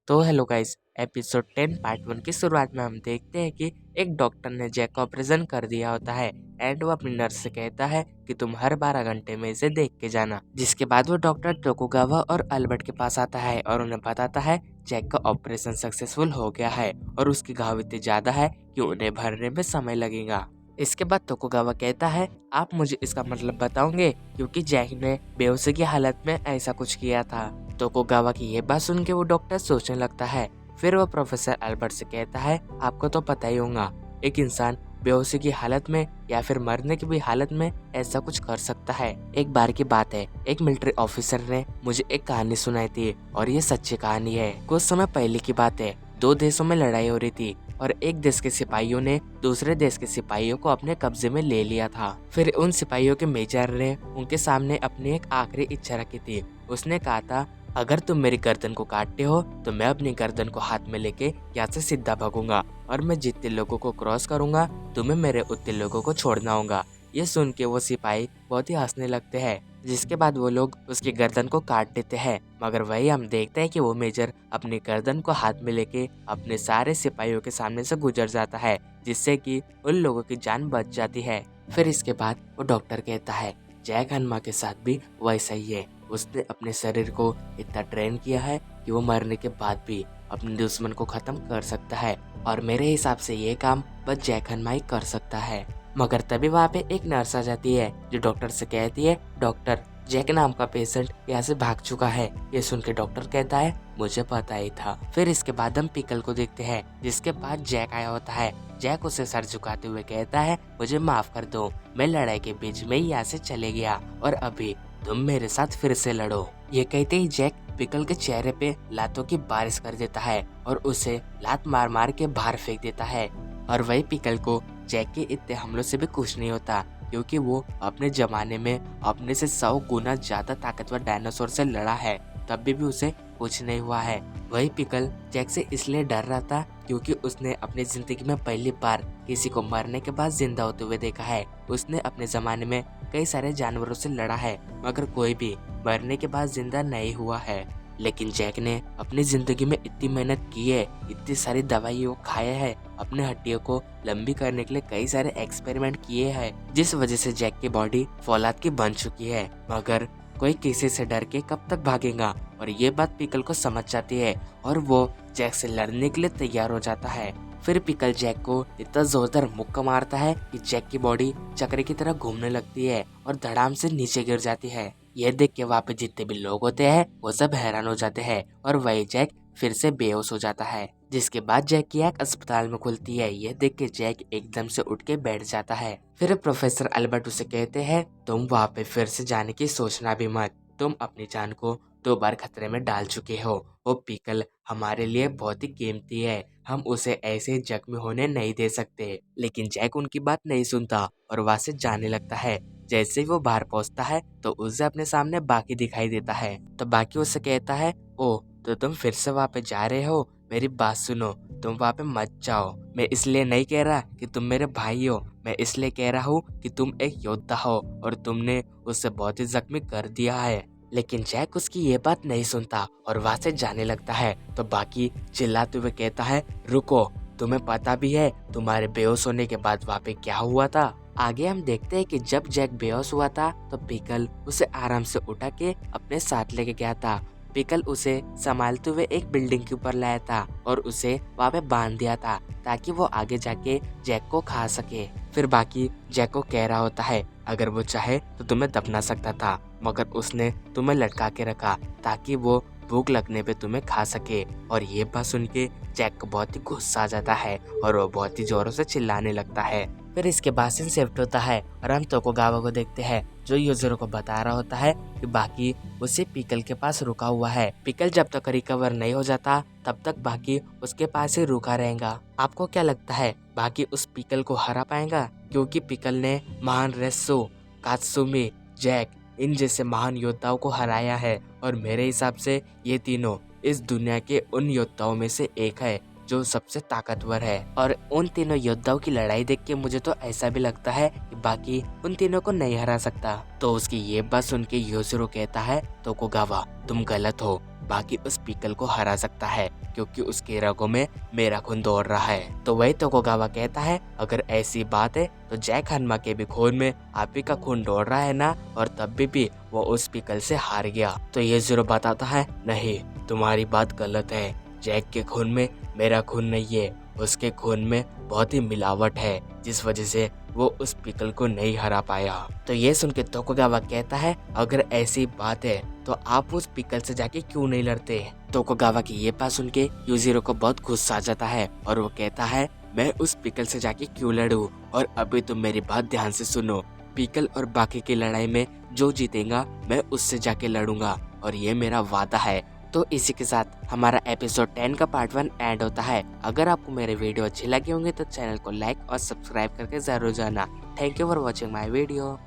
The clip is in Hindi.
तो हेलो गाइस, एपिसोड 10 पार्ट 1 की शुरुआत में हम देखते हैं कि एक डॉक्टर ने जैक का ऑपरेशन कर दिया होता है एंड वो अपनी नर्स से कहता है कि तुम हर 12 घंटे में इसे देख के जाना। जिसके बाद वो डॉक्टर टोकुगावा और अल्बर्ट के पास आता है और उन्हें बताता है जैक का ऑपरेशन सक्सेसफुल हो गया है और उसकी घाव इतनी ज्यादा है कि उन्हें भरने में समय लगेगा। इसके बाद टोकुगावा कहता है आप मुझे इसका मतलब बताओगे क्योंकि जैक ने बेहोशी की हालत में ऐसा कुछ किया था। टोकुगावा की ये बात सुन के वो डॉक्टर सोचने लगता है। फिर वो प्रोफेसर अल्बर्ट से कहता है आपको तो पता ही होगा एक इंसान बेहोशी की हालत में या फिर मरने की भी हालत में ऐसा कुछ कर सकता है। एक बार की बात है, एक मिलिट्री ऑफिसर ने मुझे एक कहानी सुनाई थी और ये सच्ची कहानी है। कुछ समय पहले की बात है, दो देशों में लड़ाई हो रही थी और एक देश के सिपाहियों ने दूसरे देश के सिपाहियों को अपने कब्जे में ले लिया था। फिर उन सिपाहियों के मेजर ने उनके सामने अपनी एक आखिरी इच्छा रखी थी। उसने कहा था अगर तुम मेरी गर्दन को काटते हो तो मैं अपनी गर्दन को हाथ में लेके यहाँ से सीधा भागूंगा और मैं जितने लोगों को क्रॉस करूंगा तुम्हें मेरे उतने लोगों को छोड़ना होगा। ये सुन के वो सिपाही बहुत ही हंसने लगते हैं, जिसके बाद वो लोग उसकी गर्दन को काट देते हैं। मगर वही हम देखते हैं कि वो मेजर अपनी गर्दन को हाथ में लेके अपने सारे सिपाहियों के सामने से गुजर जाता है, जिससे कि उन लोगों की जान बच जाती है। फिर इसके बाद वो डॉक्टर कहता है जैक हनुमा के साथ भी वैसा ही है। उसने अपने शरीर को इतना ट्रेन किया है कि वो मरने के बाद भी अपने दुश्मन को खत्म कर सकता है और मेरे हिसाब से ये काम बस जैक हनुमा ही कर सकता है। मगर तभी वहाँ पे एक नर्स आ जाती है जो डॉक्टर से कहती है डॉक्टर जैक नाम का पेशेंट यहाँ से भाग चुका है। ये सुन के डॉक्टर कहता है मुझे पता ही था। फिर इसके बाद हम पिकल को देखते हैं जिसके पास जैक आया होता है। जैक उसे सर झुकाते हुए कहता है मुझे माफ कर दो, मैं लड़ाई के बीच में ही यहाँ से चले गया और अभी तुम मेरे साथ फिर से लड़ो। ये कहते ही जैक पिकल के चेहरे पे लातों की बारिश कर देता है और उसे लात मार मार के बाहर फेंक देता है। और वही पिकल को जैक के इतने हमलों से भी कुछ नहीं होता क्योंकि वो अपने जमाने में अपने से 100 गुना ज्यादा ताकतवर डायनासोर से लड़ा है, तब भी उसे कुछ नहीं हुआ है। वही पिकल जैक से इसलिए डर रहा था क्योंकि उसने अपनी जिंदगी में पहली बार किसी को मरने के बाद जिंदा होते हुए देखा है। उसने अपने जमाने में कई सारे जानवरों से लड़ा है मगर कोई भी मरने के बाद जिंदा नहीं हुआ है। लेकिन जैक ने अपनी जिंदगी में इतनी मेहनत की है, इतनी सारी दवाइयों खाया है, अपने हड्डियों को लंबी करने के लिए कई सारे एक्सपेरिमेंट किए हैं, जिस वजह से जैक की बॉडी फौलाद की बन चुकी है। मगर कोई किसी से डर के कब तक भागेगा और ये बात पिकल को समझ जाती है और वो जैक से लड़ने के लिए तैयार हो जाता है। फिर पिकल जैक को इतना जोरदार मुक्का मारता है कि जैक की बॉडी चक्रे की तरह घूमने लगती है और धड़ाम से नीचे गिर जाती है। यह देख के वहाँ पे जितने भी लोग होते हैं वो सब हैरान हो जाते हैं और वही जैक फिर से बेहोश हो जाता है। जिसके बाद जैक की आंख अस्पताल में खुलती है। यह देख के जैक एकदम से उठ के बैठ जाता है। फिर प्रोफेसर अल्बर्ट उसे कहते हैं तुम वहाँ पे फिर से जाने की सोचना भी मत, तुम अपनी जान को 2 बार खतरे में डाल चुके हो। वो पिकल हमारे लिए बहुत ही कीमती है, हम उसे ऐसे जख्मी होने नहीं दे सकते। लेकिन जैक उनकी बात नहीं सुनता और वहाँ से जाने लगता है। जैसे ही वो बाहर पहुंचता है तो उसे अपने सामने बाकी दिखाई देता है। तो बाकी उससे कहता है ओ तो तुम फिर से वहाँ पे जा रहे हो, मेरी बात सुनो, तुम वहाँ पे मत जाओ। मैं इसलिए नहीं कह रहा कि तुम मेरे भाई हो, मैं इसलिए कह रहा हूँ कि तुम एक योद्धा हो और तुमने उसे बहुत ही जख्मी कर दिया है। लेकिन जैक उसकी ये बात नहीं सुनता और वहाँ से जाने लगता है। तो बाकी चिल्लाते हुए कहता है रुको, तुम्हें पता भी है तुम्हारे बेहोश होने के बाद वहाँ पे क्या हुआ था। आगे हम देखते हैं कि जब जैक बेहोश हुआ था तो पिकल उसे आराम से उठा के अपने साथ लेके गया था। पिकल उसे संभालते हुए एक बिल्डिंग के ऊपर लाया था और उसे वहाँ पे बांध दिया था ताकि वो आगे जाके जैक को खा सके। फिर बाकी जैक को कह रहा होता है अगर वो चाहे तो तुम्हें दफना सकता था मगर उसने तुम्हें लटका के रखा ताकि वो भूख लगने पे तुम्हें खा सके। और ये बात सुन के जैक को बहुत ही गुस्सा आ जाता है और वो बहुत ही जोरों से चिल्लाने लगता है। फिर इसके बाद सीन शिफ्ट होता है और हम टोकुगावा को देखते हैं जो यूजरो को बता रहा होता है कि बाकी उसे पिकल के पास रुका हुआ है। पिकल जब तक रिकवर नहीं हो जाता तब तक बाकी उसके पास ही रुका रहेगा। आपको क्या लगता है बाकी उस पिकल को हरा पाएगा? क्योंकि पिकल ने महान रेस्सो, कात्सुमी, जैक इन जैसे महान योद्धाओं को हराया है और मेरे हिसाब से ये तीनों इस दुनिया के उन योद्धाओं में से एक है जो सबसे ताकतवर है। और उन तीनों योद्धाओं की लड़ाई देख के मुझे तो ऐसा भी लगता है कि बाकी उन तीनों को नहीं हरा सकता। तो उसकी ये बात सुन के योशिरो कहता है टोकुगावा तुम गलत हो, बाकी उस पीकल को हरा सकता है क्योंकि उसके रगों में मेरा खून दौड़ रहा है। तो वही तोकुगावा कहता है अगर ऐसी बात है तो जैक हन्मा के भी खून में आप ही का खून दौड़ रहा है ना, और तब भी वो उस पीकल से हार गया। तो ये ज़ीरो बताता है नहीं, तुम्हारी बात गलत है, जैक के खून में मेरा खून नहीं है, उसके खून में बहुत ही मिलावट है जिस वजह से वो उस पीकल को नहीं हरा पाया। तो ये सुन के तोकुगावा कहता है अगर ऐसी बात है तो आप उस पीकल से जाके क्यों नहीं लड़ते। तोकुगावा की ये बात सुन के यूजिरो को बहुत गुस्सा आ जाता है और वो कहता है मैं उस पीकल से जाके क्यों लड़ूं, और अभी तुम मेरी बात ध्यान से सुनो, पीकल और बाकी की लड़ाई में जो जीतेगा मैं उससे जाके लड़ूंगा और ये मेरा वादा है। तो इसी के साथ हमारा एपिसोड 10 का पार्ट 1 एंड होता है। अगर आपको मेरे वीडियो अच्छे लगे होंगे तो चैनल को लाइक और सब्सक्राइब करके जरूर जाना। Thank you for watching my video.